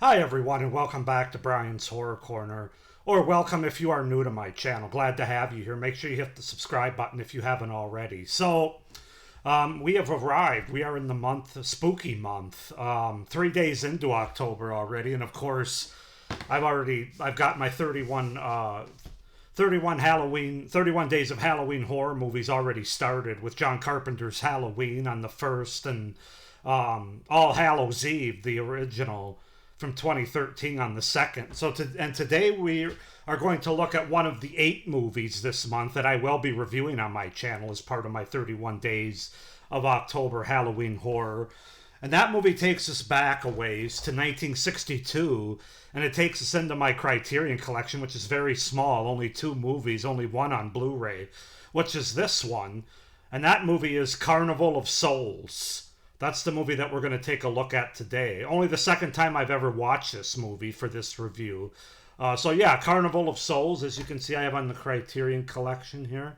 Hi, everyone, and welcome back to Brian's Horror Corner. Or welcome if you are new to my channel. Glad to have you here. Make sure you hit the subscribe button if you haven't already. We have arrived. We are in the month, spooky month. 3 days into October already, and of course, I've got my 31 days of Halloween horror movies already started with John Carpenter's Halloween on the 1st and All Hallows Eve, the original from 2013 on the 2nd. Today we are going to look at one of the 8 movies this month that I will be reviewing on my channel as part of my 31 days of October Halloween horror. And that movie takes us back a ways to 1962, and it takes us into my Criterion collection, which is very small, only 2 movies, only one on Blu-ray, which is this one. And that movie is Carnival of Souls. That's the movie that we're going to take a look at today. Only the second time I've ever watched this movie for this review. Carnival of Souls, as you can see, I have on the Criterion collection here.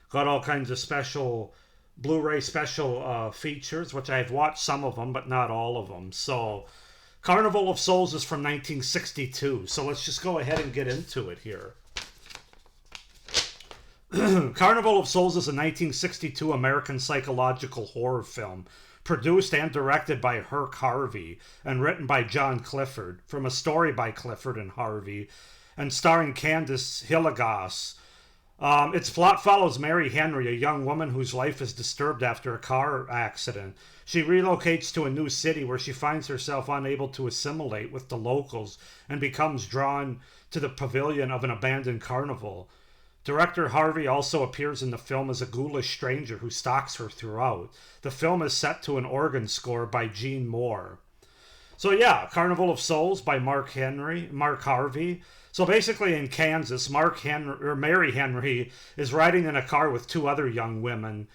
Got all kinds of special Blu-ray special features, which I've watched some of them, but not all of them. So, Carnival of Souls is from 1962. So let's just go ahead and get into it here. Carnival of Souls is a 1962 American psychological horror film produced and directed by Herc Harvey and written by John Clifford, from a story by Clifford and Harvey, and starring Candice Hilligoss. Its plot follows Mary Henry, a young woman whose life is disturbed after a car accident. She relocates to a new city where she finds herself unable to assimilate with the locals and becomes drawn to the pavilion of an abandoned carnival. Director Harvey also appears in the film as a ghoulish stranger who stalks her throughout. The film is set to an organ score by Gene Moore. Carnival of Souls by Mark Harvey. So basically in Kansas, Mary Henry is riding in a car with 2 other young women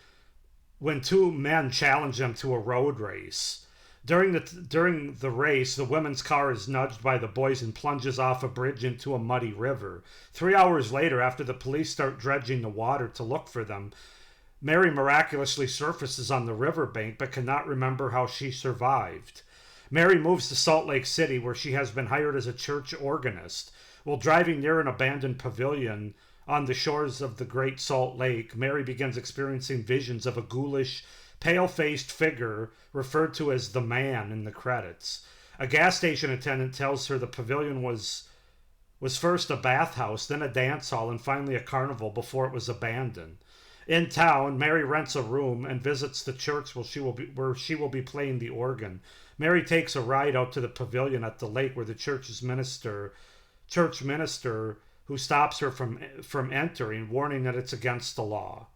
when 2 men challenge them to a road race. During the race, the women's car is nudged by the boys and plunges off a bridge into a muddy river. 3 hours later, after the police start dredging the water to look for them, Mary miraculously surfaces on the riverbank but cannot remember how she survived. Mary moves to Salt Lake City, where she has been hired as a church organist. While driving near an abandoned pavilion on the shores of the Great Salt Lake, Mary begins experiencing visions of a ghoulish, pale-faced figure referred to as the Man in the credits. A gas station attendant tells her the pavilion was first a bathhouse, then a dance hall, and finally a carnival before it was abandoned. In town, Mary rents a room and visits the church where she will be playing the organ. Mary takes a ride out to the pavilion at the lake where the church minister who stops her from entering, warning that it's against the law.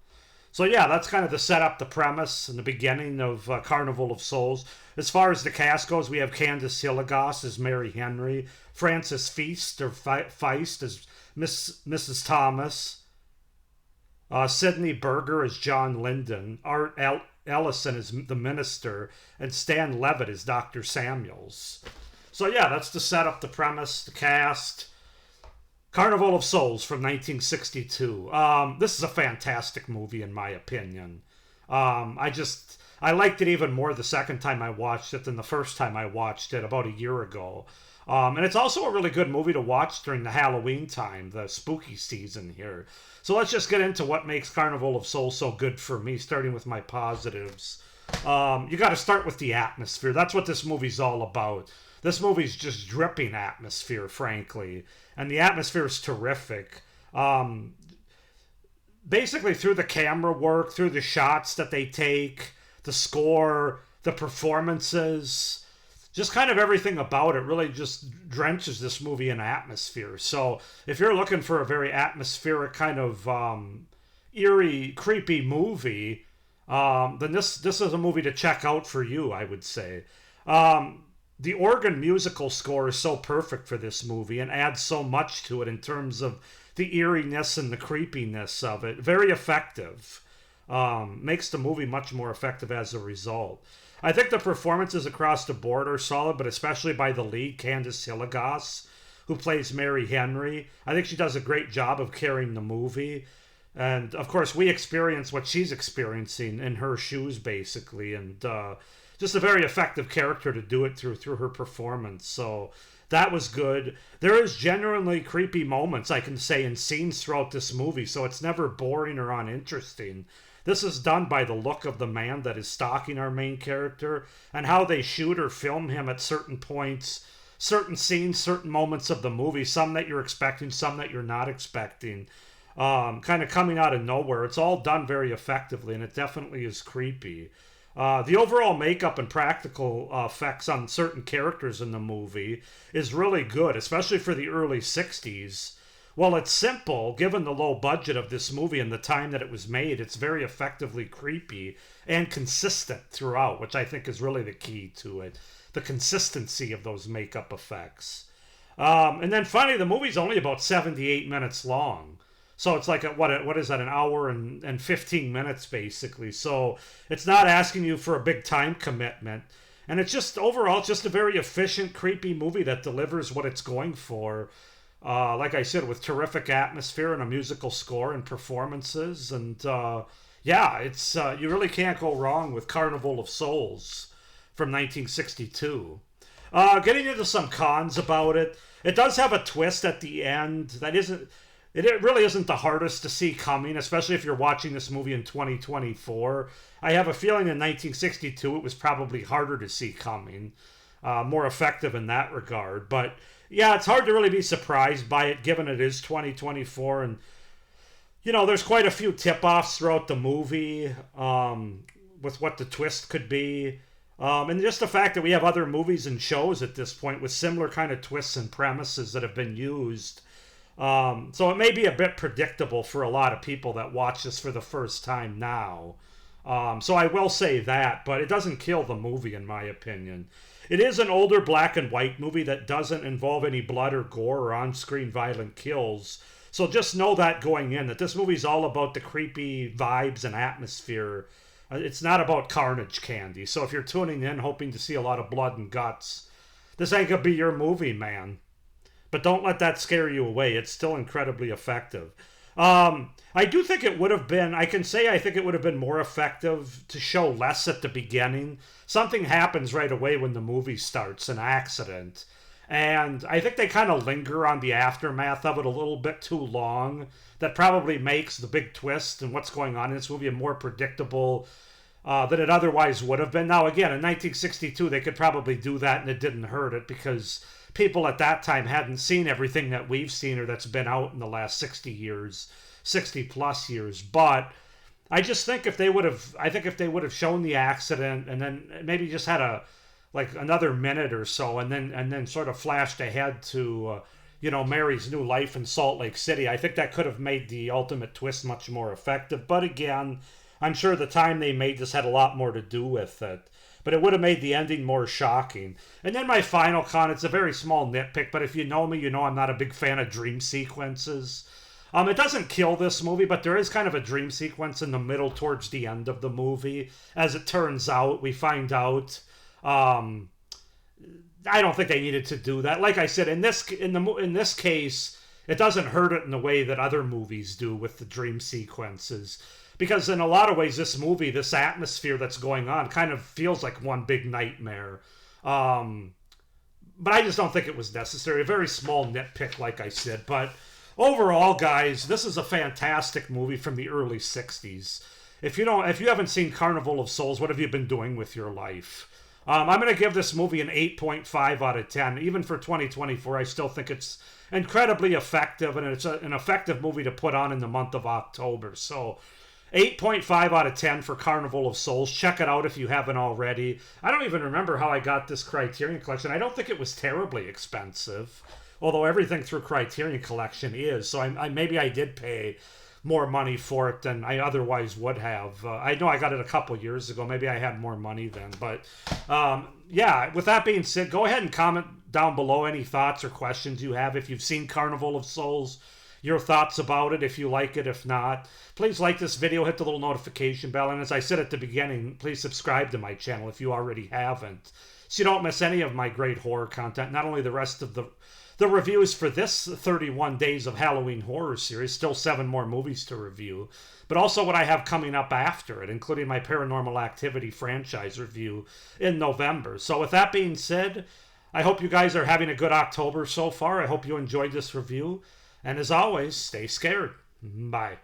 That's kind of the setup, the premise, and the beginning of Carnival of Souls. As far as the cast goes, we have Candice Hilligoss as Mary Henry, Frances Feist as Mrs. Thomas, Sidney Berger as John Linden, Art Ellison as the minister, and Stan Levitt as Dr. Samuels. That's the setup, the premise, the cast. Carnival of Souls from 1962. This is a fantastic movie in my opinion. I liked it even more the second time I watched it than the first time I watched it about a year ago. And it's also a really good movie to watch during the Halloween time, the spooky season here. So let's just get into what makes Carnival of Souls so good for me, starting with my positives. You got to start with the atmosphere. That's what this movie's all about. This movie's just dripping atmosphere, frankly. And the atmosphere is terrific. Basically, through the camera work, through the shots that they take, the score, the performances, just kind of everything about it really just drenches this movie in atmosphere. So if you're looking for a very atmospheric kind of eerie, creepy movie, then this is a movie to check out for you, I would say. The organ musical score is so perfect for this movie and adds so much to it in terms of the eeriness and the creepiness of it. Very effective. Makes the movie much more effective as a result. I think the performances across the board are solid, but especially by the lead, Candice Hilligoss, who plays Mary Henry. I think she does a great job of carrying the movie. And, of course, we experience what she's experiencing in her shoes, basically. And just a very effective character to do it through her performance. So That was good. There is genuinely creepy moments, I can say, in scenes throughout this movie, so it's never boring or uninteresting. This is done by the look of the man that is stalking our main character and how they shoot or film him at certain points, certain scenes, certain moments of the movie, some that you're expecting, some that you're not expecting. Kind of coming out of nowhere. It's all done very effectively, and it definitely is creepy. The overall makeup and practical effects on certain characters in the movie is really good, especially for the early 60s. While it's simple, given the low budget of this movie and the time that it was made, it's very effectively creepy and consistent throughout, which I think is really the key to it. The consistency of those makeup effects. And then finally, the movie's only about 78 minutes long. So it's like, what is that, an hour and 15 minutes, basically. So it's not asking you for a big time commitment. And it's just, overall, it's just a very efficient, creepy movie that delivers what it's going for. Like I said, with terrific atmosphere and a musical score and performances. And yeah, it's you really can't go wrong with Carnival of Souls from 1962. Getting into some cons about it, it does have a twist at the end that isn't... It really isn't the hardest to see coming, especially if you're watching this movie in 2024. I have a feeling in 1962 it was probably harder to see coming. More effective in that regard. But yeah, it's hard to really be surprised by it given it is 2024. And, you know, there's quite a few tip-offs throughout the movie with what the twist could be. And just the fact that we have other movies and shows at this point with similar kind of twists and premises that have been used. So it may be a bit predictable for a lot of people that watch this for the first time now. So I will say that, but it doesn't kill the movie in my opinion. It is an older black and white movie that doesn't involve any blood or gore or on-screen violent kills. So just know that going in, that this movie's all about the creepy vibes and atmosphere. It's not about carnage candy. So if you're tuning in hoping to see a lot of blood and guts, this ain't gonna be your movie, man. But don't let that scare you away. It's still incredibly effective. I do think it would have been, I think it would have been more effective to show less at the beginning. Something happens right away when the movie starts, an accident. And I think they kind of linger on the aftermath of it a little bit too long. That probably makes the big twist and what's going on in this movie more predictable than it otherwise would have been. Now, again, in 1962, they could probably do that and it didn't hurt it because people at that time hadn't seen everything that we've seen or that's been out in the last 60 years, 60 plus years. But I just think if they would have shown the accident and then maybe just had another minute or so and then sort of flashed ahead to Mary's new life in Salt Lake City, I think that could have made the ultimate twist much more effective. But again, I'm sure the time they made this had a lot more to do with it. But it would have made the ending more shocking. And then my final con, it's a very small nitpick, but if you know me, you know I'm not a big fan of dream sequences. It doesn't kill this movie, but there is kind of a dream sequence in the middle towards the end of the movie. As it turns out, we find out. I don't think they needed to do that. Like I said, in this case, it doesn't hurt it in the way that other movies do with the dream sequences. Because in a lot of ways, this movie, this atmosphere that's going on, kind of feels like one big nightmare. But I just don't think it was necessary. A very small nitpick, like I said. But overall, guys, this is a fantastic movie from the early 60s. If you haven't seen Carnival of Souls, what have you been doing with your life? I'm going to give this movie an 8.5 out of 10. Even for 2024, I still think it's incredibly effective, and it's an effective movie to put on in the month of October. So 8.5 out of 10 for Carnival of Souls. Check it out if you haven't already. I don't even remember how I got this Criterion Collection. I don't think it was terribly expensive, although everything through Criterion Collection is. So maybe I did pay more money for it than I otherwise would have. I know I got it a couple years ago. Maybe I had more money then. But yeah, with that being said, go ahead and comment down below any thoughts or questions you have. If you've seen Carnival of Souls, your thoughts about it, if you like it, if not. Please like this video, hit the little notification bell, and as I said at the beginning, please subscribe to my channel if you already haven't, so you don't miss any of my great horror content. Not only the rest of the reviews for this 31 Days of Halloween Horror series, still 7 more movies to review, but also what I have coming up after it, including my Paranormal Activity franchise review in November. So with that being said, I hope you guys are having a good October so far. I hope you enjoyed this review. And as always, stay scared. Bye.